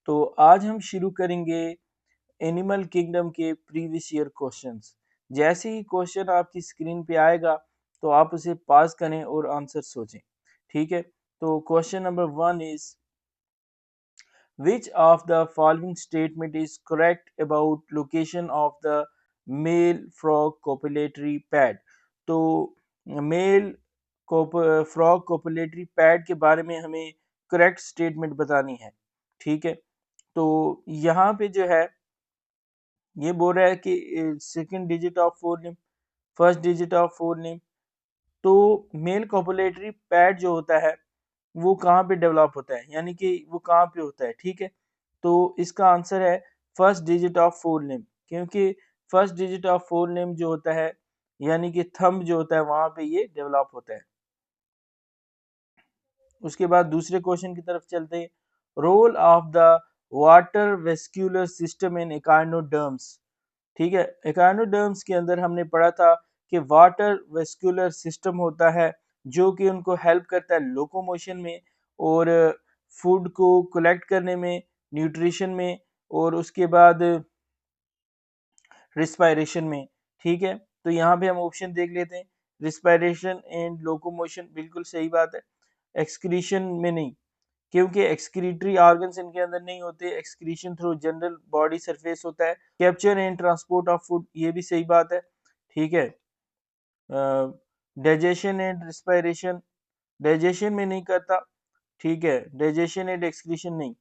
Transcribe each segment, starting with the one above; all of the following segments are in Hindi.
तो आज हम शुरू करेंगे एनिमल किंगडम के प्रीवियस ईयर क्वेश्चंस। जैसे ही क्वेश्चन आपकी स्क्रीन पे आएगा तो आप उसे पास करें और आंसर सोचें। ठीक है, तो question number 1 is which of the following statement is correct about location of the male frog copulatory pad। तो मेल फ्रॉग कोपुलेटरी पैड के बारे में हमें करेक्ट स्टेटमेंट बतानी है। ठीक है, तो यहाँ पे जो है ये बोल रहा है कि second digit of four name, first digit of four name. तो मेल कोपुलेटरी पैड जो होता है वो कहाँ पे डेवलप होता है, यानी कि वो कहाँ पे होता है। ठीक है, तो इसका आंसर है first digit of four name, क्योंकि first digit of four name जो होता है यानी कि थंब जो होता है वहां पे ये डेवलप होता है। उसके बाद दूसरे क्वेश्चन की तरफ चलते हैं। Role of the water vascular system in echinoderms. ठीक है, एकाइनोडर्म्स के अंदर हमने पढ़ा था कि वाटर वेस्क्यूलर सिस्टम होता है जो कि उनको हेल्प करता है लोकोमोशन में और फूड को कलेक्ट करने में, न्यूट्रिशन में और उसके बाद रिस्पायरेशन में। ठीक है, तो यहाँ पे हम ऑप्शन देख लेते हैं। रिस्पायरेशन एंड लोकोमोशन बिल्कुल सही बात है, एक्सक्रीशन में नहीं, क्योंकि एक्सक्रीटरी ऑर्गन्स इनके अंदर नहीं होते, excretion through general body surface होता है। Capture and transport of food, ये भी सही बात है। ठीक है, डाइजेशन एंड रिस्पायरेशन, डाइजेशन में नहीं करता। ठीक है, डाइजेशन एंड एक्सक्रीशन नहीं,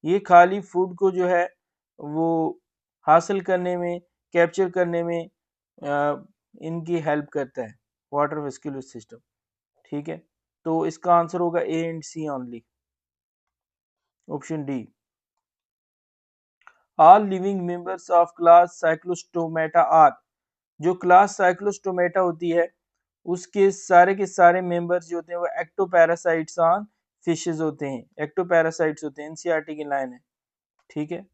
ये खाली फूड को जो है वो हासिल करने में, कैप्चर करने में इनकी हेल्प करता है वाटर वेस्क्यूलर सिस्टम। ठीक है, तो इसका आंसर होगा A and C only, option D. All living members of class cyclostomata are. जो क्लास साइक्लोस्टोमेटा होती है उसके के सारे मेंबर्स जो होते हैं वो एक्टोपैरासाइट्स ऑन फिशेस होते हैं, एक्टोपैरासाइट्स होते हैं। एनसीईआरटी की लाइन है। ठीक है,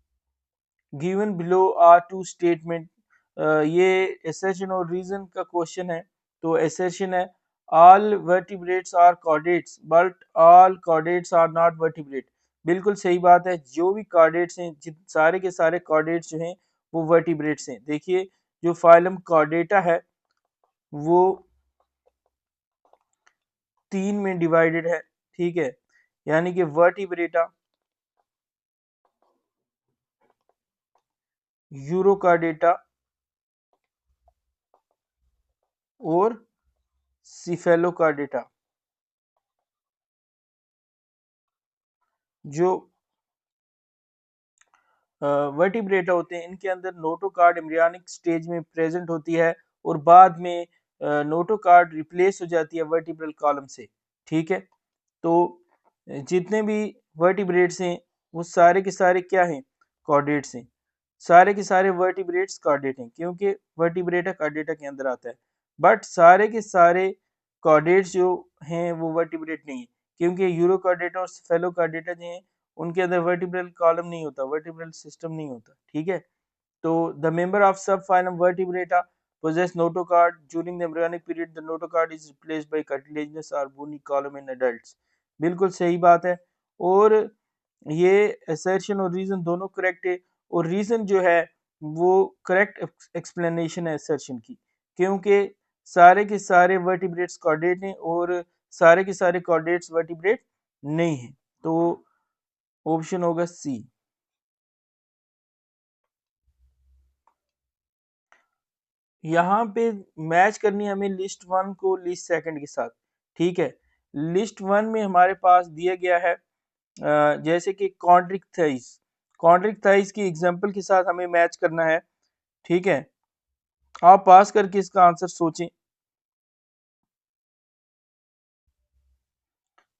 given below are two statement, ये एसेशन और रीजन का क्वेश्चन है। तो एसेशन है all vertebrates are chordates but all chordates are not vertebrate. बिल्कुल सही बात है, जो भी कॉर्डेट्स हैं, सारे के सारे कॉर्डेट्स जो हैं वो वर्टिब्रेट्स हैं। देखिए, जो फाइलम कॉर्डेटा है वो 3 में डिवाइडेड है। ठीक है, यानी कि वर्टिब्रेटा, यूरोकार्डेटा और सिफेलोकार्डेटा। जो वर्टिब्रेटा होते हैं इनके अंदर नोटोकार्ड एम्ब्रियोनिक स्टेज में प्रेजेंट होती है और बाद में नोटोकार्ड रिप्लेस हो जाती है वर्टिब्रल कॉलम से। ठीक है, तो जितने भी वर्टिब्रेट्स हैं वो सारे के सारे क्या हैं, कॉर्डेट्स हैं। सारे के सारे वर्टिब्रेट्स कॉर्डेट हैं क्योंकि वर्टिब्रेटा कॉर्डेटा के अंदर आता है। बट सारे के सारे कॉर्डेट्स जो हैं वो वर्टिब्रेट नहीं है, क्योंकि यूरोकार्डेटा और फेलोकार्डेटा जो हैं उनके अंदर वर्टिब्रल कॉलम नहीं होता, वर्टिब्रल सिस्टम नहीं होता। ठीक है, तो the member of sub phylum vertebrata possess notochord during the embryonic period. The notochord is replaced by cartilaginous or bony column in adults। बिल्कुल सही बात है, और ये assertion और रीजन दोनों करेक्ट है। और रीजन जो है वो करेक्ट एक्सप्लेनेशन है assertion की, क्योंकि सारे के सारे वर्टिब्रेट्स कॉर्डेट हैं और सारे के सारे कॉर्डेट्स वर्टिब्रेट नहीं है। तो ऑप्शन होगा सी। यहाँ पे मैच करनी है हमें लिस्ट 1 को लिस्ट 2 के साथ। ठीक है, लिस्ट 1 में हमारे पास दिया गया है जैसे कि कॉन्ड्रिक थाइस, कॉन्ड्रिक थाइस की एग्जांपल के साथ हमें मैच करना है। ठीक है, आप पास करके इसका आंसर सोचें।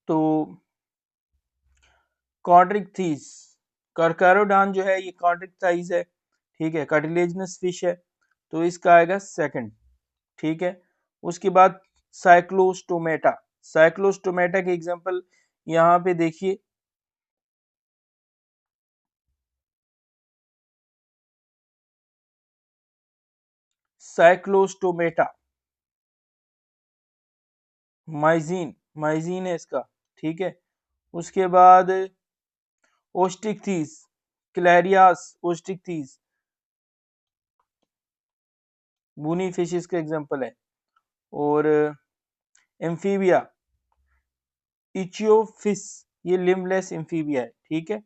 तो कॉन्ड्रिक थीस, कार्कारोडान जो है ये कॉन्ड्रिक थाइस है। ठीक है, कार्टिलेजिनस फिश है, तो इसका आएगा सेकंड। ठीक है, उसके बाद साइक्लोस्टोमेटा, साइक्लोस्टोमेटा के एग्जांपल यहाँ पे देखिए। साइक्लोस्टोमेटा, माइजीन, माइजीन है इसका। ठीक है, उसके बाद ओस्टिकथीस, क्लैरियास ओस्टिकथीस, बूनी फिशेस का एग्जांपल है। और एम्फीबिया, इचियोफिस, ये लिम्बलेस एम्फीबिया है, ठीक है।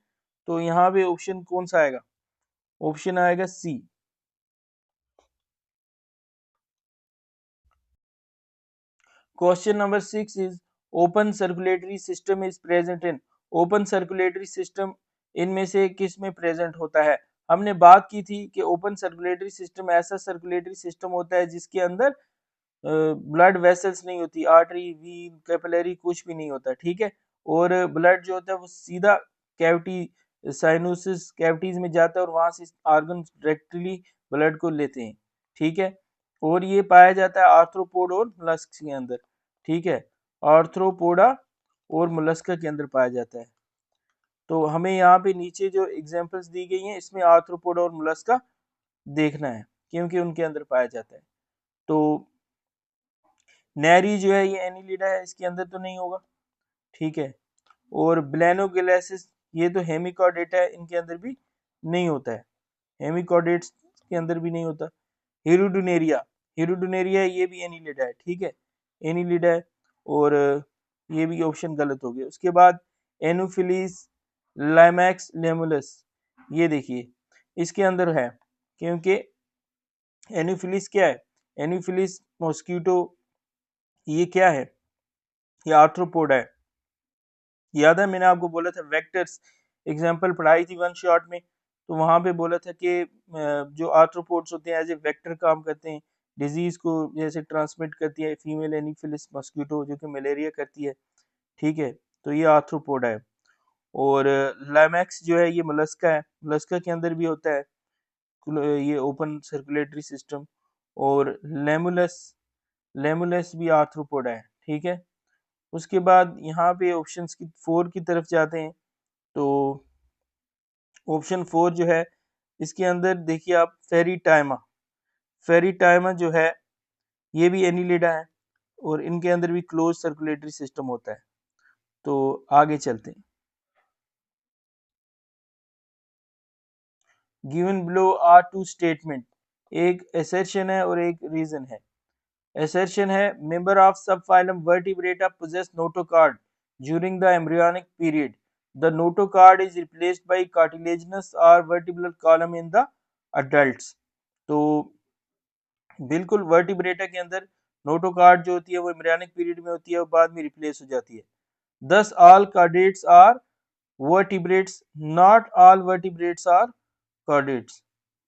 तो यहाँ पे ऑप्शन कौन सा आएगा? ऑप्शन आएगा C. Question number 6 is open circulatory system is present in, open circulatory system इनमें से किस में प्रेजेंट होता है? हमने बात की थी कि ओपन सर्कुलेटरी सिस्टम ऐसा सर्कुलेटरी सिस्टम होता है जिसके अंदर ब्लड वेसल्स नहीं होती, आर्टरी, वीन, कैपिलरी कुछ भी नहीं होता, ठीक है। और ब्लड जो होता है वो सीधा कैविटी, साइनोसिस कैविटीज में जाता है और वहां से आर्गन डायरेक्टली ब्लड को लेते हैं, ठीक है। और ये पाया जाता है आर्थ्रोपोड और मोलस्क के अंदर, ठीक है। आर्थ्रोपोडा और मोलस्का के अंदर पाया जाता है। तो हमें यहाँ पे नीचे जो एग्जांपल्स दी गई हैं इसमें आर्थ्रोपोडा और मोलस्का देखना है क्योंकि उनके अंदर पाया जाता है। तो नैरी जो है ये एनिलिडा है, इसके अंदर तो नहीं होगा, ठीक है। और ब्लेनोगेलेसिस ये तो हेमिकॉर्डेटा है, इनके अंदर भी नहीं होता है, हेमिकॉर्डेट्स के अंदर भी नहीं होता। हिरुडुनेरिया, हिरुडुनेरिया ये भी एनिलिडा है, ठीक है, एनिलिडा है। और ये भी ऑप्शन गलत हो गया। उसके बाद एनोफिलीस लाइमैक्स लेमुलस, ये देखिए इसके अंदर है, क्योंकि एनोफिलीस क्या है? एनोफिलीस मॉस्किटो, ये क्या है? ये आर्थ्रोपोड है। याद है मैंने आपको बोला था वेक्टर्स एग्जांपल पढ़ाई थी वन शॉट में, तो वहां पे बोला था कि जो आर्थ्रोपोड्स होते हैं एज ए वेक्टर काम करते हैं, डिजीज को जैसे ट्रांसमिट करती है फीमेल एनीफिलिस मस्कीटो जो कि मलेरिया करती है, ठीक है। तो ये आर्थ्रोपोड है। और लाइमैक्स जो है ये मोलस्का है, मोलस्का के अंदर भी होता है ये ओपन सर्कुलेटरी सिस्टम। और लेमुलस, लेमुलस भी आर्थ्रोपोड है, ठीक है। उसके बाद यहाँ पे ऑप्शंस की 4 की तरफ जाते हैं। तो ऑप्शन 4 जो है इसके अंदर देखिए आप फेरी टाइमा, फेरी टाइमा जो है ये भी एनिलिडा है और इनके अंदर भी क्लोज सर्कुलेटरी सिस्टम होता है। तो आगे चलते हैं। Given below are two statement, एक एसर्शन है और एक रीजन है। एसर्शन है member of sub phylum vertebrata possess notochord during the embryonic period. The notochord is replaced by cartilaginous or vertebral column in the adults. तो बिल्कुल वर्टिब्रेटा के अंदर नोटोकार्ड जो होती है वो एम्ब्रियोनिक पीरियड में होती है और बाद में रिप्लेस हो जाती है। Thus all chordates are vertebrates, not all vertebrates are chordates.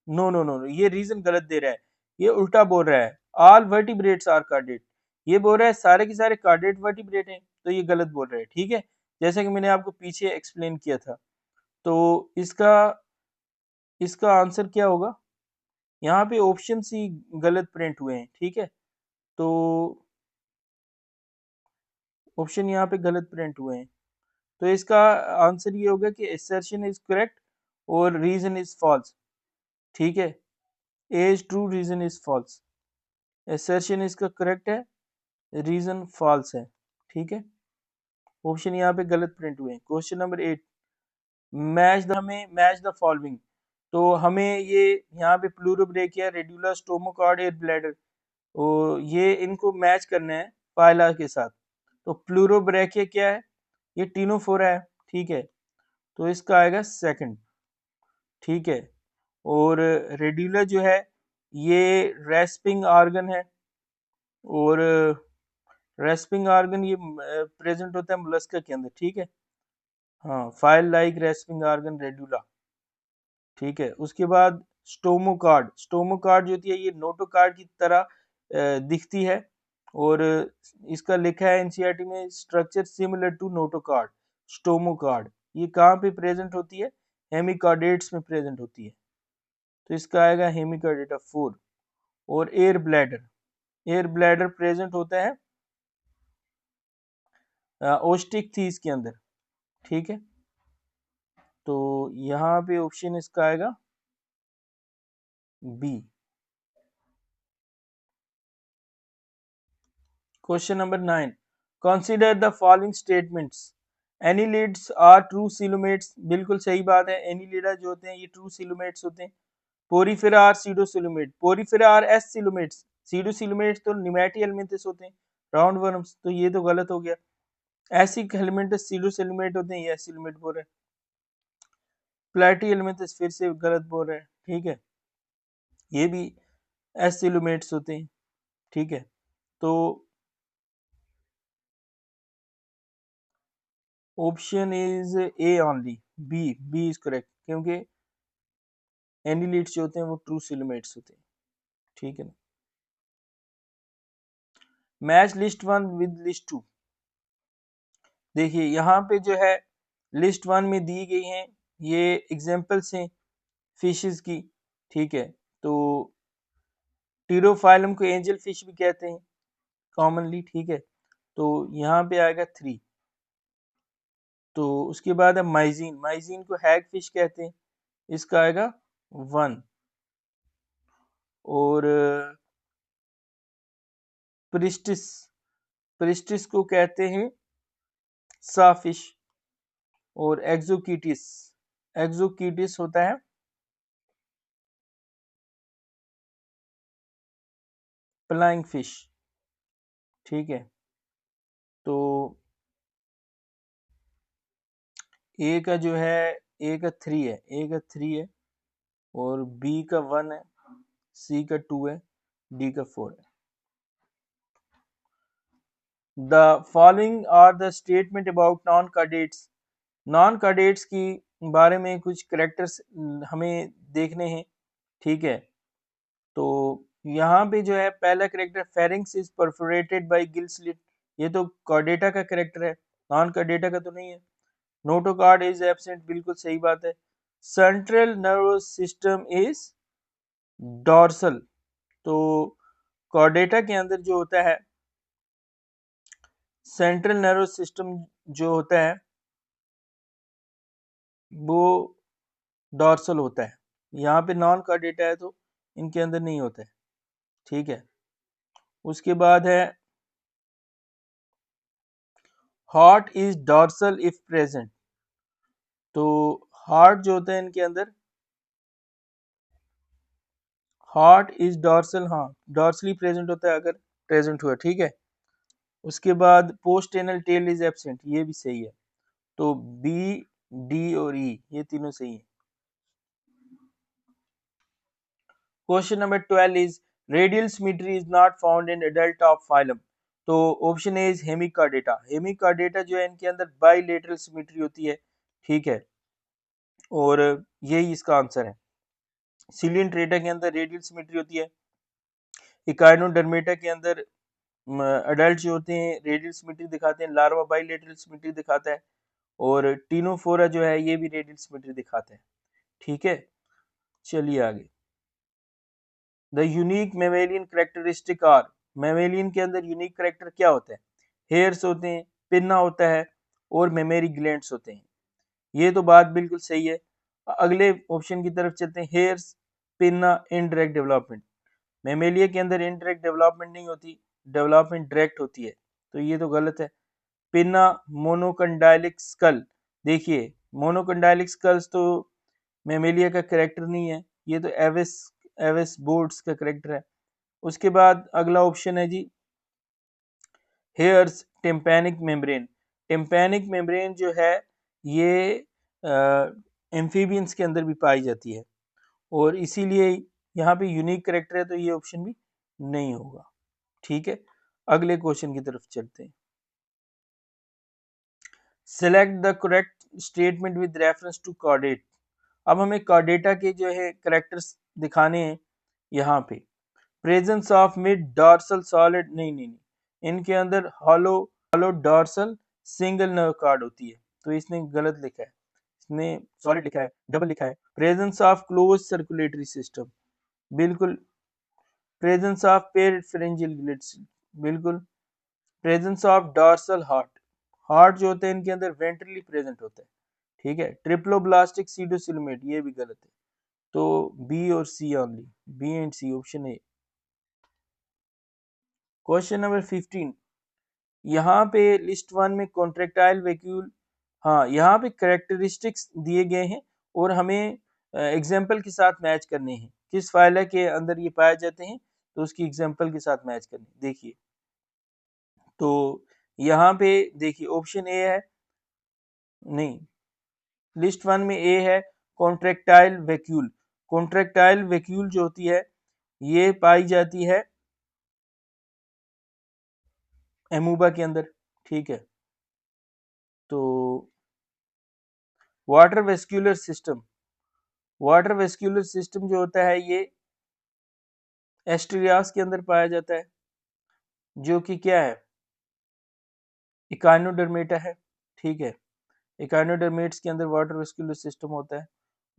No no no no, ये रीजन गलत दे रहा है, ये उल्टा बोल रहा है। ऑल वर्टिब्रेट्स आर कार्डेट, ये बोल रहा है सारे के सारे कार्डेट वर्टिब्रेट हैं, तो ये गलत बोल रहा है, ठीक है। जैसे कि मैंने आपको पीछे एक्सप्लेन किया था। तो इसका इसका आंसर क्या होगा? यहाँ पे ऑप्शन सी गलत प्रिंट हुए हैं, ठीक है। तो ऑप्शन यहाँ पे गलत प्रिंट हुए हैं, तो इसका आंसर ये होगा कि assertion इज करेक्ट और रीजन इज फॉल्स, ठीक है। A is true, reason is false, assertion इसका करेक्ट है, रीजन फॉल्स है, ठीक है। ऑप्शन यहाँ पे गलत प्रिंट हुए हैं। Question number 8, match the following. तो हमें ये यहाँ पे प्लूरोब्रेकिया, रेडुला, स्टोमोकार्ड, एयर ब्लैडर, और ये इनको मैच करना है फाइला के साथ। तो प्लूरोब्रेकिया क्या है? ये टीनोफोरा है, ठीक है। तो इसका आएगा सेकंड, ठीक है। और रेडुला जो है ये रेस्पिंग ऑर्गन है, और रेस्पिंग ऑर्गन ये प्रेजेंट होता है मोलस्का के अंदर, ठीक है। हाँ, file like respiring organ radula, ठीक है। उसके बाद स्टोमोकार्ड, स्टोमोकार्ड जो होती है ये नोटोकार्ड की तरह दिखती है, और इसका लिखा है एनसीईआरटी में स्ट्रक्चर सिमिलर टू नोटोकार्ड। स्टोमोकार्ड ये कहाँ पे प्रेजेंट होती है? हेमिकॉर्डेट्स में प्रेजेंट होती है, तो इसका आएगा हेमिकॉर्डेटा 4। और air bladder, air bladder present होता है ओस्टिक थीस के अंदर, ठीक है। तो यहाँ पे ऑप्शन इसका आएगा B. Question number 9, consider the following statements. Annelids are true coelomates, बिल्कुल सही बात है, एनिलिडा जो होते हैं ये ट्रू सिलोमेट्स होते हैं। Porifera are pseudo coelomate, porifera are acoelomates, pseudo coelomates तो निमेटी एलिमेंट्स होते हैं, राउंड वर्म्स, तो ये तो गलत हो गया। ऐसी एलिमेंट्स सीडो सिलोमेट होते हैं, ये एस सिलोमेट बोल रहे हैं। प्लेटी एलिमेंट्स फिर से गलत बोल रहे हैं, ठीक है, ये भी एस सिलोमेट्स होते हैं, ठीक है। तो option is A only, B is correct, क्योंकि एनिलिड्स जो होते हैं वो ट्रू सिलोमेट्स होते हैं, ठीक है ना। Match list one with list two, देखिए यहाँ पे जो है लिस्ट वन में दी गई हैं ये एग्जांपल्स हैं फिशेस की, ठीक है। तो टीरोफाइलम को एंजल फिश भी कहते हैं कॉमनली, ठीक है। तो यहाँ पे आएगा 3। तो उसके बाद है माइजीन, माइजीन को हैग फिश कहते हैं, इसका आएगा 1। और प्रिस्टिस, प्रिस्टिस को कहते हैं साफिश। और एक्सोकीटिस, एक्सोकीटिस होता है फ्लाइंग फिश, ठीक है। तो ए का जो है, ए का 3 है, ए का 3 है, और बी का 1 है, सी का 2 है, डी का 4 है। The following are the statement about non chordates, non chordates की बारे में कुछ करेक्टर्स हमें देखने हैं, ठीक है। तो यहाँ पे जो है पहला character pharynx is perforated bye Gill slit, ये तो कार्डेटा का करेक्टर है, नॉन कार्डेटा का तो नहीं है। नोटोकार्ड इज एब्सेंट, बिल्कुल सही बात है। Central nervous system is dorsal, तो कार्डेटा के अंदर जो होता है सेंट्रल नर्वस सिस्टम जो होता है वो डॉर्सल होता है। यहाँ पे नॉन कार्डेटा है तो इनके अंदर नहीं होता है, ठीक है। उसके बाद है heart is dorsal if present, तो हार्ट जो होता है इनके अंदर, हार्ट इज डॉर्सल, हाँ डॉर्सली प्रेजेंट होता है अगर प्रेजेंट हुआ, ठीक है। उसके बाद post anal tail is absent, ये भी सही है। तो बी, डी और ई ये तीनों सही है। Question number 12 is radial symmetry is not found in adult of phylum, तो option A is hemichordata, hemichordata जो है इनके अंदर बाइलेटरल सिमेट्री होती है, ठीक है, और यही इसका आंसर है। सिलियनट्रेटा के अंदर रेडियल सिमेट्री होती है, इकाइनोडर्मेटा के अंदर अडल्ट जो होते हैं रेडियल सिमेट्री दिखाते हैं, लार्वा बाइलेटरल सिमेट्री दिखाता है, और टीनोफोरा जो है ये भी रेडियल सिमेट्री दिखाते हैं, ठीक है। चलिए आगे। The unique mammalian characteristic are, mammalian के अंदर यूनिक कैरेक्टर क्या होता है, हेयर्स होते हैं, पिन्ना होता है, और मेमेरी ग्लैंड्स होते हैं, ये तो बात बिल्कुल सही है। अगले ऑप्शन की तरफ चलते हैं, hairs, pinna, indirect development, Mammalia के अंदर इनडायरेक्ट डेवलपमेंट नहीं होती, डेवलपमेंट डायरेक्ट होती है, तो ये तो गलत है। पिन्ना मोनोकंडाइलिक स्कल, देखिए मोनोकंडाइलिक स्कल्स तो मेमेलिया का करेक्टर नहीं है, ये तो एविस, एविस बोर्ड्स का करेक्टर है। उसके बाद अगला ऑप्शन है जी hairs tympanic membrane, tympanic membrane जो है ये एम्फीबियंस के अंदर भी पाई जाती है, और इसीलिए यहाँ पे यूनिक करेक्टर है, तो ये ऑप्शन भी नहीं होगा, ठीक है। अगले क्वेश्चन की तरफ चलते हैं। Select the correct statement with reference to chordate, अब हमें कॉर्डेटा के जो है करेक्टर्स दिखाने हैं यहाँ पे। Presence of mid dorsal solid, नहीं नहीं नहीं, इनके अंदर hollow hollow dorsal single nerve card होती है, तो इसने गलत लिखा है, इसने सॉलिड लिखा है, डबल लिखा है। Presence of close circulatory system, बिल्कुल। प्रेजेंस ऑफ पेरिफेरंजियल ग्लिट्स, बिल्कुल। Presence of dorsal heart, heart जो होते हैं इनके अंदर वेंट्रली प्रेजेंट होता है, ठीक है। ट्रिप्लोब्लास्टिक सीडोसिलोमेट, ये भी गलत है, तो बी और C only, B and C option A. Question number 15, यहाँ पे लिस्ट वन में कॉन्ट्रेक्टाइल वैक्यूल हाँ, यहाँ पे करेक्टरिस्टिक्स दिए गए हैं और हमें एग्जाम्पल के साथ मैच करने हैं, किस फाइला के अंदर ये पाए जाते हैं तो उसकी एग्जाम्पल के साथ मैच करने। देखिए तो यहाँ पे देखिए ऑप्शन ए है, नहीं, लिस्ट वन में ए है कॉन्ट्रेक्टाइल वैक्यूल। कॉन्ट्रेक्टाइल वैक्यूल जो होती है ये पाई जाती है एमूबा के अंदर, ठीक है। तो water vascular system, water vascular system जो होता है ये एस्ट्रियास के अंदर पाया जाता है, जो कि क्या है, इकाइनोडर्मेटा है, ठीक है। इकाइनोडर्मेट्स के अंदर वाटर वेस्क्यूलर सिस्टम होता है।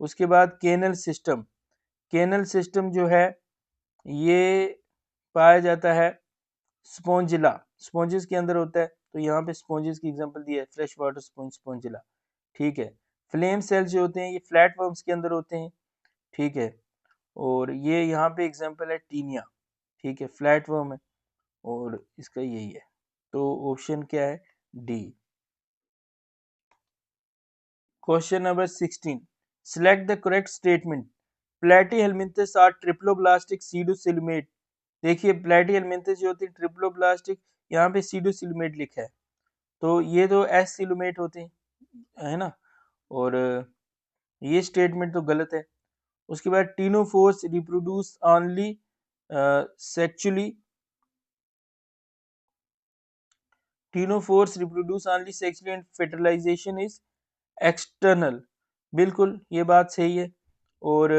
उसके बाद केनल सिस्टम, केनल सिस्टम जो है ये पाया जाता है स्पोंजिला, स्पॉन्जेस के अंदर होता है। तो यहाँ पे स्पॉन्जेस की एग्जांपल दी है, फ्रेश वाटर स्पॉन्ज, स्पॉन्जिला, ठीक है। फ्लेम सेल्स जो होते हैं ये फ्लैट वर्म्स के अंदर होते हैं, ठीक है। और ये यहाँ पे एग्जांपल है टीनिया, ठीक है, फ्लैट वर्म है और इसका यही है। तो ऑप्शन क्या है, D. Question number 16, select the correct statement. Platyhelminthes are triploblastic pseudocoelomate. देखिए प्लेटीहेलमिंथस जो होती है ट्रिप्लोब्लास्टिक, यहाँ पे सीडोसिल्यूमेट लिखा है, तो ये तो एस सिल्यूमेट होते हैं, है ना, और ये स्टेटमेंट तो गलत है। उसके बाद ctenophores reproduce only sexually, ctenophores reproduce only sexually and fertilization is external, बिल्कुल ये बात सही है। और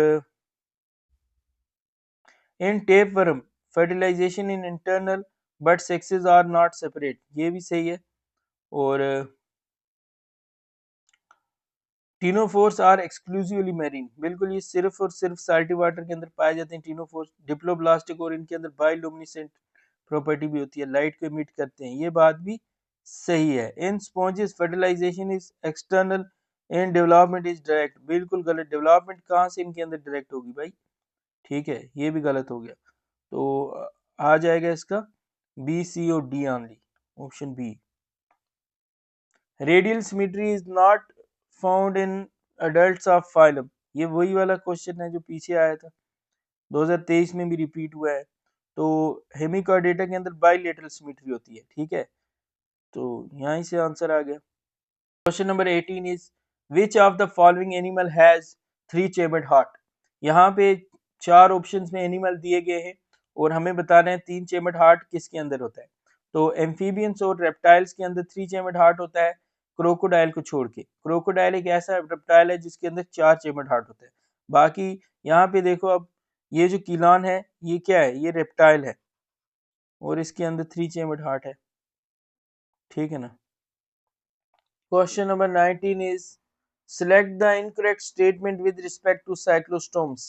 in tapeworm fertilization in internal but sexes are not separate, ये भी सही है। और टीनोफोर्स आर एक्सक्लूसिवली मैरीन, बिल्कुल ये सिर्फ और सिर्फ साल्टी वाटर के अंदर पाए जाते हैं टीनोफोर्स। डिप्लोब्लास्टिक और इनके अंदर बायोलुमिनेसेंट प्रॉपर्टी भी होती है, लाइट को इमिट करते हैं, ये बात भी सही है। In sponges fertilization is external, in development is direct, बिल्कुल गलत। डेवलपमेंट कहाँ से इनके अंदर डायरेक्ट होगी भाई, ठीक है, ये भी गलत हो गया। तो आ जाएगा इसका बी, सी और D only, option B. Radial symmetry is not found in adults of phylum, ये वही वाला क्वेश्चन है जो पीछे आया था, 2023 में भी रिपीट हुआ है। तो हेमिकॉर्डेटा के अंदर बाइलेटरल सिमेट्री होती है, ठीक है, तो यहीं से आंसर आ गया। Question number 18 is which of the following animal has 3 chambered heart. यहाँ पे 4 ऑप्शंस में एनिमल दिए गए हैं और हमें बताना है 3 चेम्बर्ड हार्ट किसके अंदर होता है। तो एम्फीबियंस और रेप्टाइल्स के अंदर 3 चेम्बर्ड हार्ट होता है, क्रोकोडाइल को छोड़ के। क्रोकोडाइल एक ऐसा रेप्टाइल है जिसके अंदर 4 चेम्बर्ड हार्ट होते हैं। बाकी यहाँ पे देखो, अब ये जो कीलान है ये क्या है, ये रेप्टाइल है और इसके अंदर 3 चेम्बर्ड हार्ट है, ठीक है ना। क्वेश्चन नंबर 19 इज select the incorrect statement with respect to cyclostomes.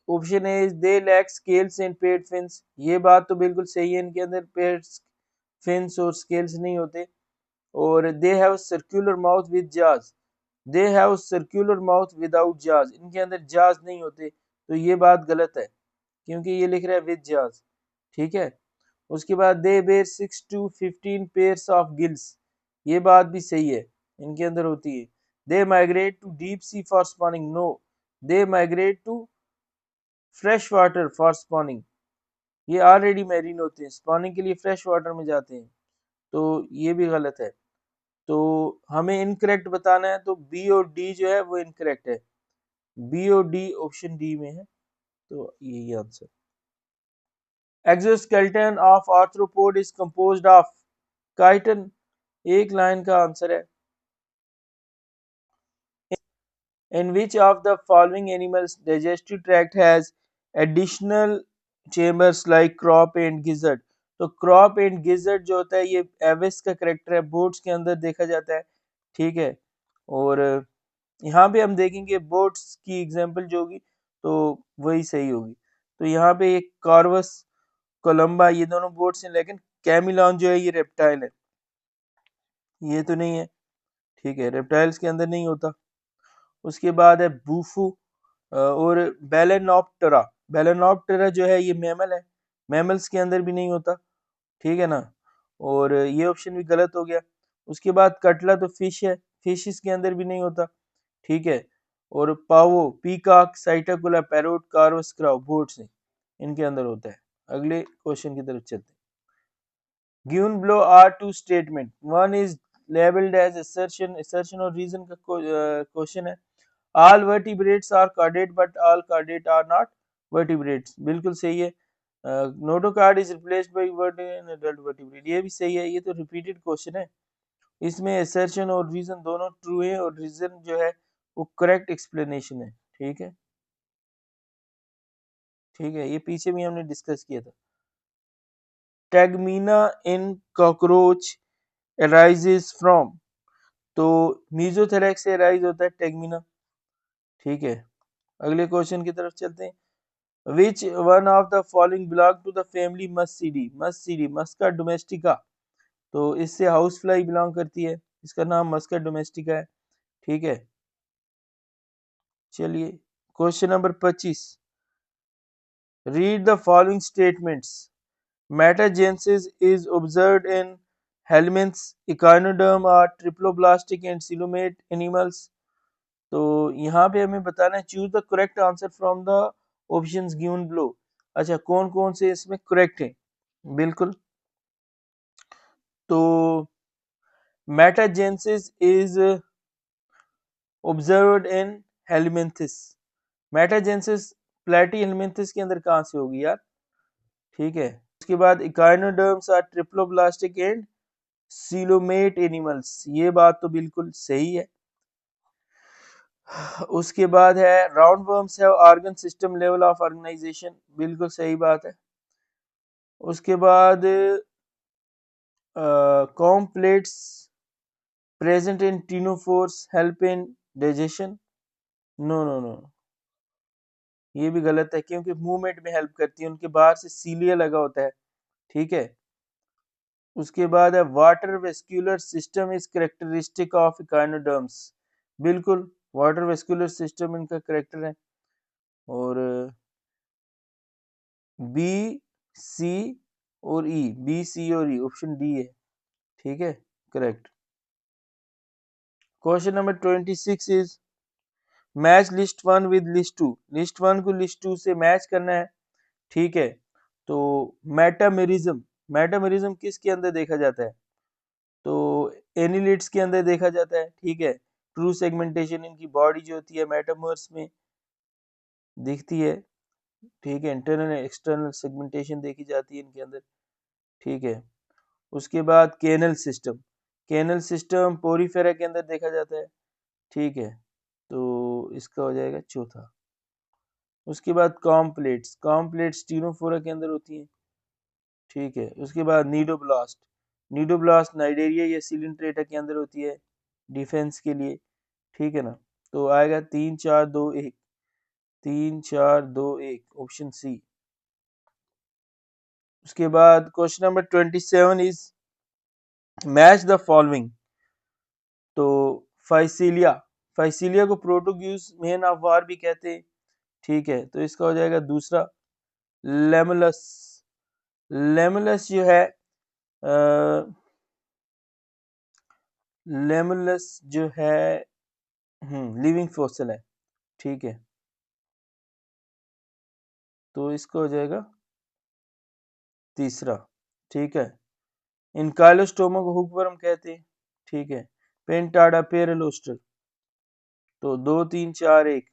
Option A is they lack scales and paired fins, ये बात तो बिल्कुल सही है, इनके अंदर पेड फिन्स और स्केल्स नहीं होते। और they have circular mouth with jaws, they have circular mouth without jaws, इनके अंदर जाज नहीं होते, तो ये बात गलत है क्योंकि ये लिख रहा है विद जाज, ठीक है। उसके बाद दे बेर 6 to 15 पेयर्स ऑफ गिल्स, ये बात भी सही है, इनके अंदर होती है। They migrate to deep sea for spawning, no, they migrate to fresh water for spawning, ये ऑलरेडी मैरीन होते हैं, स्पॉनिंग के लिए फ्रेश वाटर में जाते हैं, तो ये भी गलत है। तो हमें इनकरेक्ट बताना है, तो बी और डी जो है वो इनकरेक्ट है, बी और डी ऑप्शन डी में है, तो यही answer. Exoskeleton of arthropod is composed of chiton, एक लाइन का आंसर है। In which of the following animals digestive tract has additional chambers like crop and gizzard? तो crop and gizzard जो होता है ये एविस का करेक्टर है, बोट्स के अंदर देखा जाता है, ठीक है। और यहाँ पे हम देखेंगे बोट्स की एग्जांपल जो होगी तो वही सही होगी। तो यहाँ पे एक कॉर्वस, कोलंबा, ये दोनों बोट्स हैं, लेकिन कैमिलॉन जो है ये रेप्टाइल है, ये तो नहीं है, ठीक है, रेप्टाइल्स के अंदर नहीं होता। उसके बाद है बूफू और बेलेनॉप्टेरा, बेलेनॉप्टेरा जो है ये मैमल है, मैमल्स के अंदर भी नहीं होता, ठीक है ना, और ये ऑप्शन भी गलत हो गया। उसके बाद कटला तो फिश है, फिश के अंदर भी नहीं होता, ठीक है। और पावो, पीकॉक, साइटाकुला, पैरोट, कार्व, स्क्राउ, बोट्स हैं, इनके अंदर होता है। अगले क्वेश्चन की तरफ चलते हैं। Given below are two statement. One is labeled as assertion और reason का क्वेश्चन है। All vertebrates are chordate but all chordate are not vertebrates. बिल्कुल सही है। Notochord is replaced by vertebrate in adult vertebrate, ये भी सही है। ये तो रिपीटेड क्वेश्चन है। इसमें assertion और reason दोनों ट्रू है और reason जो है वो करेक्ट एक्सप्लेनेशन है, ठीक है। ठीक है, ये पीछे भी हमने डिस्कस किया था। टैगमीना इन कॉकरोच arises from, तो मीजोथेरेक्स से अराइज होता है टैगमीना, ठीक है। अगले क्वेश्चन की तरफ चलते हैं। Which one of the following belong to the family muscidae, muscidae musca domestica, तो इससे हाउस फ्लाई बिलोंग करती है, इसका नाम मस्का डोमेस्टिका है, ठीक है। चलिए question number 25, read the following statements. Metagenesis is observed in helminths, echinoderm are triploblastic and coelomate animals, तो यहाँ पे हमें बताना है choose the correct answer from the options given below. अच्छा, कौन कौन से इसमें करेक्ट है? बिल्कुल, तो metagenesis is observed in helminthes, metagenesis platyhelminthes के अंदर कहाँ से होगी यार, ठीक है। उसके बाद echinoderms are triploblastic and coelomate animals, ये बात तो बिल्कुल सही है। उसके बाद है round worms have organ system level of organization, बिल्कुल सही बात है। उसके बाद comb plates present in ctenophores help in digestion, no no no, ये भी गलत है क्योंकि मूवमेंट में हेल्प करती है, उनके बाहर से सीलिया लगा होता है, ठीक है। उसके बाद है water vascular system is characteristic of echinoderms, बिल्कुल वाटर वेस्कुलर सिस्टम इनका करेक्टर है। और बी सी और ई, बी सी और ई, ऑप्शन डी है, ठीक है, correct. Question number 26 is match list one with list two, list one को लिस्ट टू से मैच करना है, ठीक है। तो मेटामेरिज्म, मेटामेरिज्म किसके अंदर देखा जाता है? तो एनिलिड्स के अंदर देखा जाता है, ठीक है। ट्रू सेगमेंटेशन, इनकी बॉडी जो होती है मेटामर्स में दिखती है, ठीक है। इंटरनल एक्सटर्नल सेगमेंटेशन देखी जाती है इनके अंदर, ठीक है। उसके बाद canal system, canal system porifera के अंदर देखा जाता है, ठीक है। तो इसका हो जाएगा चौथा। उसके बाद कॉम्प्लेट्स, कॉम्प्लेट्स टीनोफोरा के अंदर होती हैं, ठीक है। उसके बाद नीडोब्लास्ट, नीडोब्लास्ट नाइडेरिया या सिलिंट्रेटा के अंदर होती है डिफेंस के लिए, ठीक है ना। तो आएगा 3 4 2 1, 3 4 2 1, ऑप्शन सी। उसके बाद question number 27 is match the following, तो फाइसिलिया, फाइसिलिया को प्रोटोग्यूस मेन ऑफ वार भी कहते हैं, ठीक है। तो इसका हो जाएगा दूसरा। लेमुलस, लेमुलस जो है लेमुलस जो है लिविंग फॉसिल है, ठीक है। तो इसका हो जाएगा तीसरा, ठीक है। इनकाइलोस्टोमा को हुकवर्म कहते हैं, ठीक है। पेंटाडा पेरेलोस्टर, तो 2 3 4 1,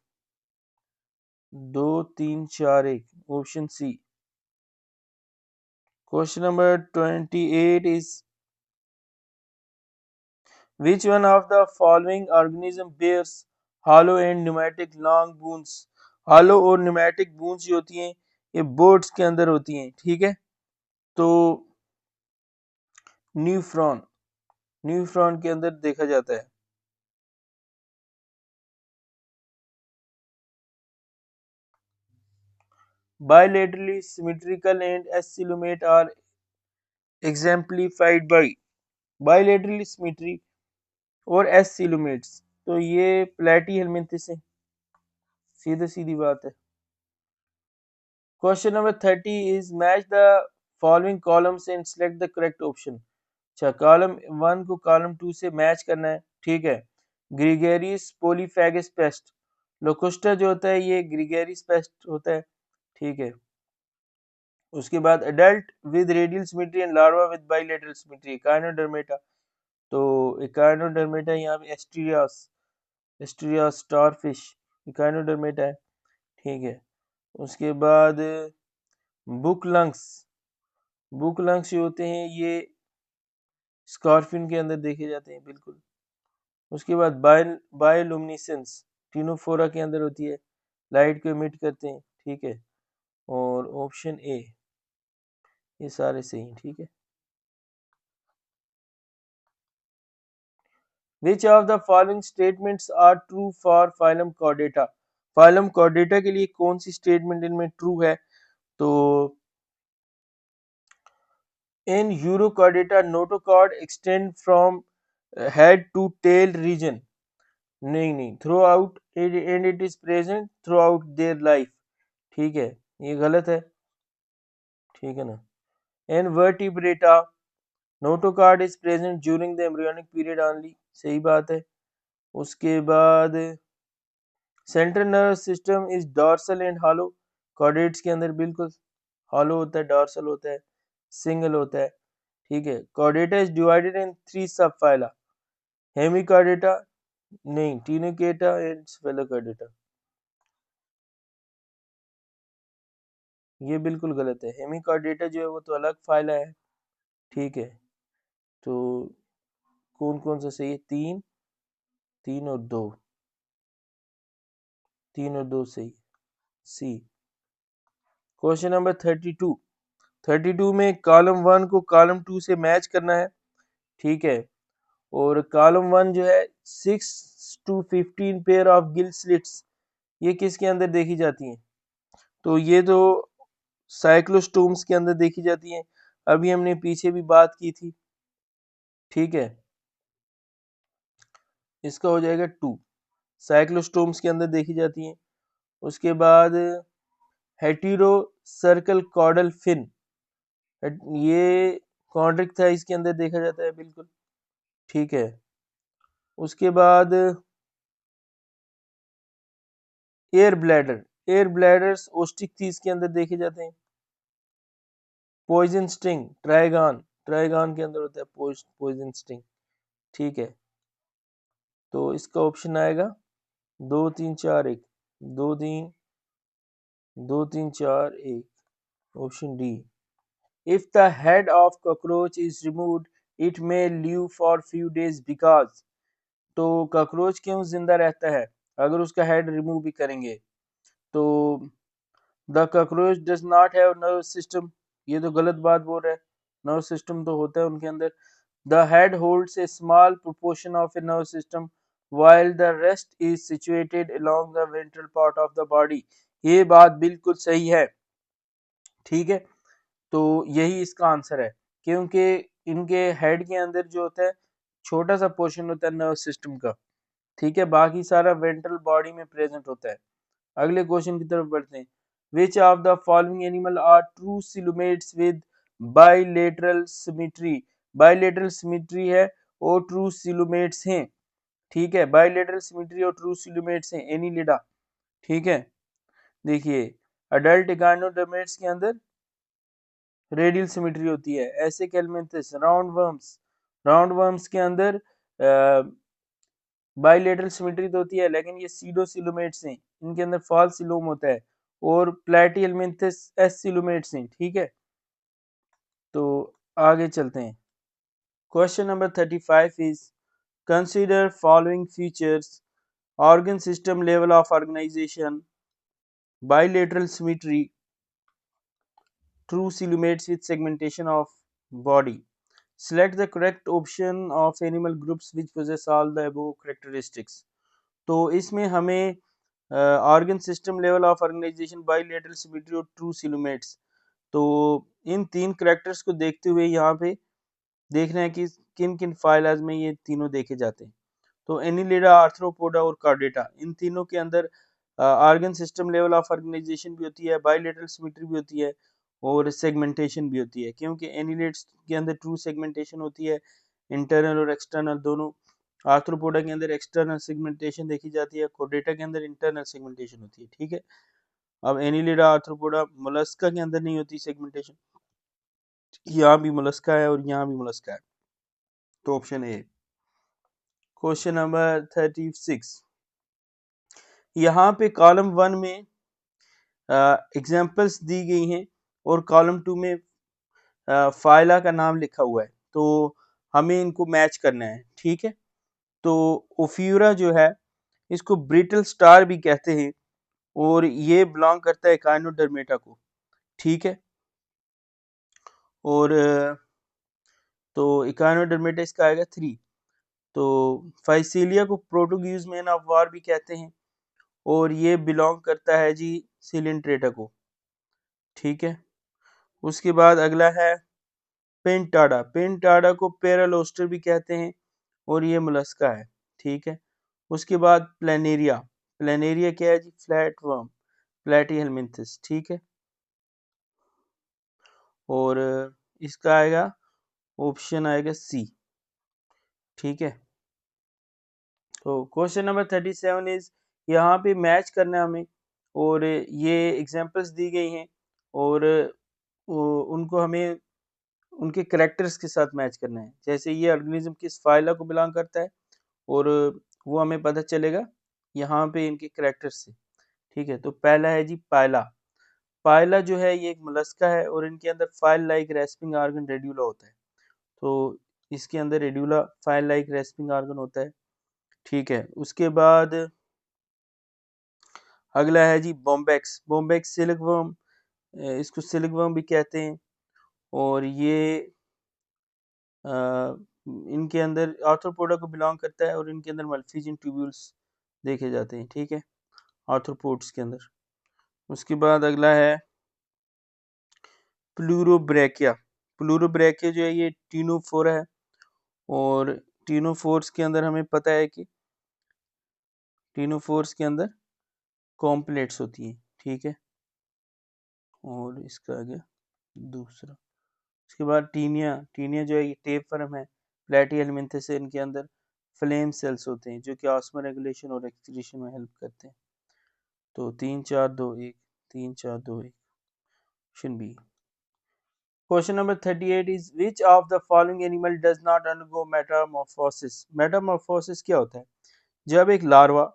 2 3 4 1, option C. Question number 28 is which one of the following organism bears hollow and pneumatic long bones, hollow और pneumatic bones जो होती हैं ये बोट्स के अंदर होती हैं, ठीक है। तो न्यूफ्रॉन, न्यूफ्रॉन के अंदर देखा जाता है। bilaterally symmetrical and ascollate are exemplified by bilaterally symmetry और ascolmates, तो ये प्लेटी हेलमिंथस है, सीधी सीधी बात है। Question number 30 is match the following columns and select the correct option, अच्छा, कॉलम 1 को कॉलम 2 से मैच करना है, ठीक है। ग्रीगेरियस पोलीफेगस पेस्ट, लोकोस्टा जो होता है ये ग्रीगेरियस पेस्ट होता है, ठीक है। उसके बाद adult with radial symmetry and larva with bilateral symmetry, Echinodermata. तो इकाइनोडर्मेटा यहाँ पे एस्ट्रिया स्टारफिश इकाइनोडर्मेटा है, ठीक है। उसके बाद बुक लंग्स, बुक लंग्स जो होते हैं ये स्कॉर्पियन के अंदर देखे जाते हैं, बिल्कुल। उसके बाद बायोलुमिनेसेंस टिनोफोरा के अंदर होती है, लाइट को इमिट करते हैं, ठीक है। और ऑप्शन ए, ये सारे सही, ठीक है। Which of the following statements are true for phylum Chordata? phylum Chordata के लिए कौन सी स्टेटमेंट इनमें ट्रू है? तो in Urochordata notochord extend from head to tail region, नहीं throughout and it is present throughout their life, ठीक है, ये गलत है, ठीक है ना। in Vertebrata notochord is present during the embryonic period only, सही बात है। उसके बाद central nervous system is dorsal and hollow, chordates के अंदर बिल्कुल हॉलो होता है, डॉर्सल होता है, सिंगल होता है, ठीक है। कॉर्डेटा इज डिवाइडेड इन 3 सब फाइला, हेमिकॉर्डेटा, नहीं, टिनोकेटा एंड स्फेलोकॉर्डेटा, ये बिल्कुल गलत है। हेमिकॉर्डेटा जो है वो तो अलग फाइला है, ठीक है। तो कौन कौन सा सही है? 3, 3 और 2, 3 और 2 सही, सी। क्वेश्चन नंबर 32 में कॉलम 1 को कॉलम 2 से मैच करना है, ठीक है। और कॉलम 1 जो है 6 to 15 pair of gill slits, ये किसके अंदर देखी जाती हैं? तो ये तो साइक्लोस्टोम्स के अंदर देखी जाती हैं, अभी हमने पीछे भी बात की थी, ठीक है। इसका हो जाएगा 2, साइक्लोस्टोम्स के अंदर देखी जाती हैं। उसके बाद हेटेरो सर्कल कॉर्डल फिन, ये कॉन्ड्रिक थाइस के अंदर देखा जाता है, बिल्कुल, ठीक है। उसके बाद एयर ब्लैडर्स ओस्टिक थीस के अंदर देखे जाते हैं। पॉइजन स्टिंग ट्राइगान के अंदर होता है पॉइजन स्टिंग, ठीक है। तो इसका ऑप्शन आएगा 2 3 4 1, 2 3 2 3 4 1, option D. If the head of cockroach is removed it may live for few days because, तो कॉकरोच क्यों जिंदा रहता है अगर उसका हेड रिमूव भी करेंगे? तो the cockroach does not have nervous system, ये तो गलत बात बोल रहा है, नर्वस सिस्टम तो होता है उनके अंदर। The head holds A small proportion of a nervous system while the rest is situated along the ventral part of the body, ये बात बिल्कुल सही है, ठीक है। तो यही इसका आंसर है, क्योंकि इनके हेड के अंदर जो होता है छोटा सा पोर्शन होता है नर्वस सिस्टम का, ठीक है, बाकी सारा वेंट्रल बॉडी में प्रेजेंट होता है। अगले क्वेश्चन की तरफ बढ़ते हैं। Which of the following animal are true coelomates with bilateral symmetry, bilateral symmetry है और ट्रू सिलोमेट्स हैं, ठीक है। बाइलेटरल सिमेट्री और ट्रू सिलोमेट्स हैं, एनिलिडा, ठीक है। देखिए अडल्ट इकाइनोडर्मेट्स के अंदर रेडियल सिमेट्री होती है, ऐसे कैलमेंथस राउंड वर्म्स के अंदर बाइलेटरल सिमेट्री तो होती है, लेकिन ये सीडो सिलोमेट्स हैं, इनके अंदर फॉल्स सिलोम होता है, और प्लेटिहेल्मिन्थस एस सिलोमेट्स हैं, ठीक है। तो आगे चलते हैं। Question number 35 is consider following features, organ system level of organization, bilateral symmetry, true ciliates with segmentation of body. Select the correct option of animal groups which possess all the above characteristics. तो इसमें हमें organ system level of organization, bilateral symmetry और ट्रू सिलोमेट्स, तो इन 3 करेक्टर्स को देखते हुए यहाँ पे देखना है कि किन किन फाइलाज में ये तीनों देखे जाते हैं। तो एनिलिडा, आर्थ्रोपोडा और कार्डेटा, इन तीनों के अंदर organ system level of organization भी होती है, बाइलेटरल सिमेट्री भी होती है, और सेगमेंटेशन भी होती है, क्योंकि एनिलेट्स के अंदर ट्रू सेगमेंटेशन होती है, इंटरनल और एक्सटर्नल दोनों। आर्थ्रोपोडा के अंदर एक्सटर्नल सेगमेंटेशन देखी जाती है, कोर्डेटा के अंदर इंटरनल सेगमेंटेशन होती है, ठीक है। अब एनिलिडा आर्थ्रोपोडा मोलस्का के अंदर नहीं होती सेगमेंटेशन, यहाँ भी मोलस्का है और यहाँ भी मोलस्का है, तो ऑप्शन ए। क्वेश्चन नंबर 36, यहाँ पे कॉलम 1 में एग्जाम्पल्स दी गई हैं और कॉलम 2 में फाइला का नाम लिखा हुआ है, तो हमें इनको मैच करना है, ठीक है। तो ओफ्यूरा जो है इसको ब्रिटल स्टार भी कहते हैं और ये बिलोंग करता है एकाइनोडर्मेटा को, ठीक है। और तो एकाइनोडर्मेटा इसका आएगा 3। तो फाइसीलिया को प्रोटोग्यूज मैन ऑफ वार भी कहते हैं और ये बिलोंग करता है जी सिलेंट्रेटा को, ठीक है। उसके बाद अगला है पेंटाडा, पेंटाडा को पेरालोस्टर भी कहते हैं और ये मोलस्का है, ठीक है। उसके बाद प्लेनेरिया, प्लेनेरिया क्या है जी, फ्लैट वर्म, प्लेटीहेलमिंथस, ठीक है। और इसका आएगा ऑप्शन आएगा सी, ठीक है। तो क्वेश्चन नंबर 37 इज, यहाँ पे मैच करना है हमें और ये एग्जांपल्स दी गई हैं और उनको हमें उनके करेक्टर्स के साथ मैच करना है। जैसे ये ऑर्गेनिज्म किस फाइला को बिलोंग करता है और वो हमें पता चलेगा यहाँ पे इनके करेक्टर्स से, ठीक है। तो पहला है जी पायला, पायला जो है ये एक मोलस्का है और इनके अंदर file like respiring organ radula होता है, तो इसके अंदर radula file like respiring organ होता है, ठीक है। उसके बाद अगला है जी बॉम्बेक्स, बॉम्बेक्स सिल्कवर्म, इसको सिल्कवर्म भी कहते हैं और ये इनके अंदर आर्थ्रोपोडा को बिलोंग करता है और इनके अंदर मल्फिजियन ट्यूब्यूल्स देखे जाते हैं, ठीक है, आर्थ्रोपोड्स के अंदर। उसके बाद अगला है प्लूरोब्रैकिया, प्लूरोब्रैकिया जो है ये टीनोफोरा है और टीनोफोर्स के अंदर हमें पता है कि टीनोफोर्स के अंदर कॉम्प्लेट्स होती हैं, ठीक है। और इसका आ गया दूसरा। उसके बाद टीनिया, टीनिया जो है ये टेप फर्म है, प्लेटी एलिमेंथस से इनके अंदर फ्लेम सेल्स होते हैं जो कि ऑस्मो रेगुलेशन और एक्सक्रीशन में हेल्प करते हैं। तो 3 4 2 1, 3 4 2 1, option B. Question number 38 is which of the following animal does not undergo metamorphosis, metamorphosis क्या होता है, जब एक लार्वा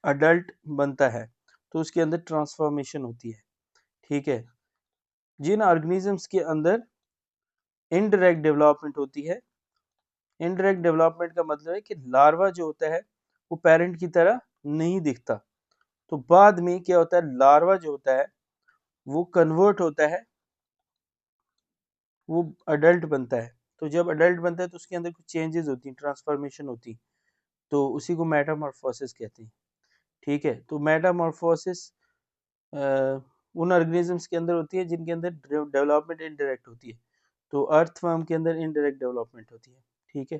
अडल्ट बनता है तो उसके अंदर ट्रांसफॉर्मेशन होती है, ठीक है। जिन ऑर्गेनिजम्स के अंदर इनडायरेक्ट डेवलपमेंट होती है, इनडायरेक्ट डेवलपमेंट का मतलब है कि लार्वा जो होता है वो पेरेंट की तरह नहीं दिखता, तो बाद में क्या होता है, लार्वा जो होता है वो कन्वर्ट होता है, वो अडल्ट बनता है। तो जब अडल्ट बनता है तो उसके अंदर कुछ चेंजेस होती हैं, ट्रांसफॉर्मेशन होती है, तो उसी को मेटामॉर्फोसिस कहते हैं, ठीक है। तो मेटामॉर्फोसिस उन ऑर्गेनिजम्स के अंदर होती है जिनके अंदर डेवलपमेंट इनडायरेक्ट होती है, तो अर्थवर्म के अंदर इनडायरेक्ट डेवलपमेंट होती है, ठीक है।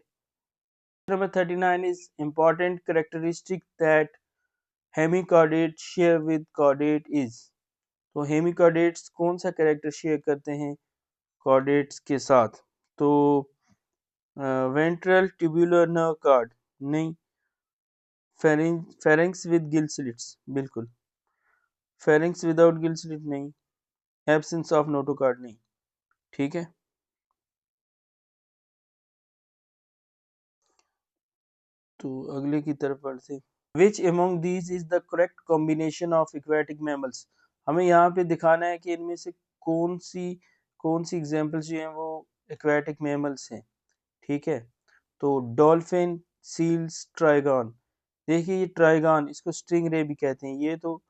Number 39 is important characteristic that hemichordates share with chordate is, तो hemichordates कौन सा कैरेक्टर शेयर करते हैं chordates के साथ, तो वेंट्रल ट्यूबुलर नर्व कार्ड नहीं, फेरिंग्स विद गिल स्लिट्स बिल्कुल, फेरिंग्स विदाउट गिल स्लिट नहीं, एब्सेंस ऑफ नोटोकार्ड नहीं, ठीक है। तो अगले की तरफ बढ़ते, विच among these is the correct combination of aquatic mammals, हमें यहाँ पे दिखाना है कि इनमें से कौन सी एग्जांपल्स जो हैं वो एक्वेटिक मैमल्स हैं, ठीक है। तो डॉल्फिन, सील्स, ट्राइगॉन, देखिए ये ट्राइगॉन इसको स्ट्रिंग रे भी कहते हैं, ये तो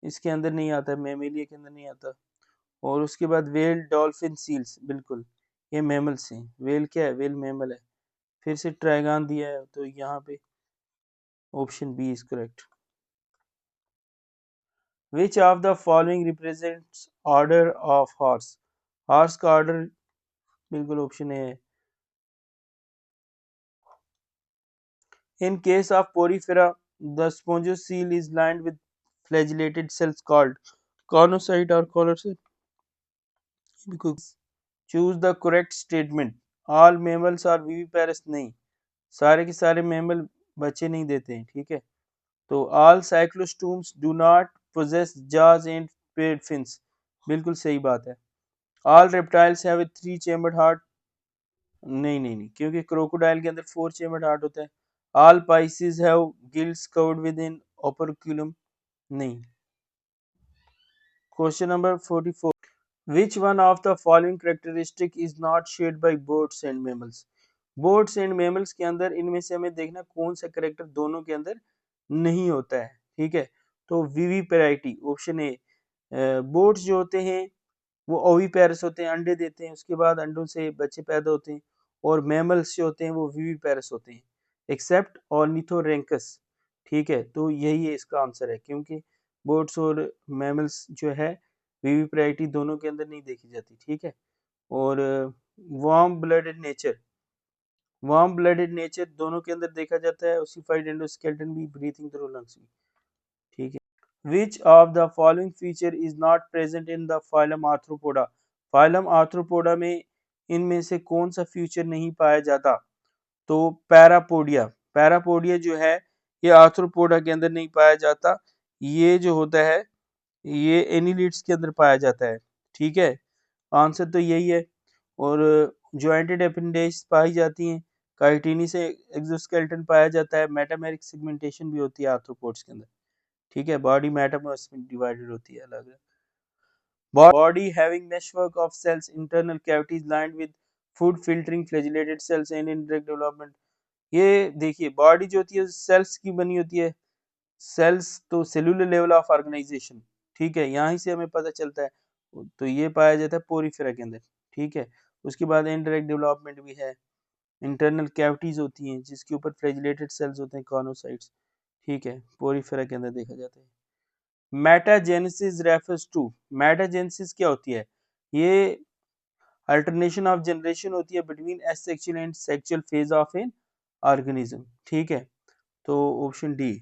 इसके अंदर नहीं आता, मैमेलिया के अंदर नहीं आता। और उसके बाद वेल, डॉल्फिन, सील्स बिल्कुल ये मैमल्स हैं, वेल क्या है, वेल मैमल है। फिर से ट्राइगॉन दिया है तो यहाँ पे option B is correct. Which of the following represents order of horse? Horse का order बिल्कुल ऑप्शन ए है। In case of Porifera, the spongiocele is lined with flagellated cells called conocyte or conocyte. Choose the correct statement. All mammals are viviparous, नहीं, सारे के सारे मेमल बच्चे नहीं देते हैं, ठीक है। तो all cyclostomes do not possess जाज एंड पेड फिन्स, बिल्कुल सही बात है। All reptiles have a 3 chambered heart, नहीं नहीं नहीं, क्योंकि क्रोकोडाइल के अंदर 4 चैम्बर्ड हार्ट होता है। All pisces have gills covered with in operculum, नहीं। Question number 44, which one of the following characteristic is not shared by birds and mammals? birds and mammals के अंदर इनमें से हमें देखना कौन सा करेक्टर दोनों के अंदर नहीं होता है, ठीक है। तो विविपेरिटी, ऑप्शन ए, बोर्ड्स जो होते हैं वो ओविपेरस होते हैं, अंडे देते हैं, उसके बाद अंडों से बच्चे पैदा होते हैं। और मैमल्स जो होते हैं वो विविपेरस होते हैं, एक्सेप्ट ऑर्निथोरेंकस, ठीक है। तो यही है इसका आंसर है, क्योंकि बोर्ड्स और मैमल्स जो है विविपेरिटी दोनों के अंदर नहीं देखी जाती, ठीक है। और वार्म ब्लडेड नेचर दोनों के अंदर देखा जाता है, ओसिफाइड एंडोस्केलेटन भी, ब्रीथिंग थ्रू लंग्स भी, ठीक है। Which of the following feature is not present in the phylum Arthropoda? phylum Arthropoda में इनमें से कौन सा फीचर नहीं पाया जाता? तो पैरापोडिया जो है ये आर्थ्रोपोडा के अंदर नहीं पाया जाता, ये जो होता है ये एनिलिड्स के अंदर पाया जाता है, ठीक है। आंसर तो यही है। और जॉइंटेड एपेंडेज पाई जाती हैं, काइटिनी से एक्सोस्केलेटन पाया जाता है, मेटामेरिक सेगमेंटेशन भी होती है आर्थ्रोपोड्स के अंदर, ठीक है। बॉडी मेटामर्स में डिवाइडेड होती है अलग अलग। Body having network of cells, internal cavities lined with food filtering flagellated cells and indirect development. ये देखिए बॉडी जो होती है सेल्स की बनी होती है, सेल्स तो सेलुलर लेवल ऑफ ऑर्गेनाइजेशन, ठीक है, यहाँ से हमें पता चलता है। तो ये पाया जाता है पोरीफेरा के अंदर, ठीक है। उसके बाद इनडायरेक्ट डेवलपमेंट भी है, इंटरनल कैविटीज होती हैं जिसके ऊपर फ्लैजिलेटेड सेल्स होते हैं, कॉनोसाइट्स, ठीक है, पोरीफेरा के अंदर देखा जाता है। मेटाजेनेसिस रेफर्स टू, मेटाजेनेसिस क्या होती है? ये अल्टरनेशन ऑफ जनरेशन होती है between asexual and sexual phase of an organism, ठीक है। तो ऑप्शन डी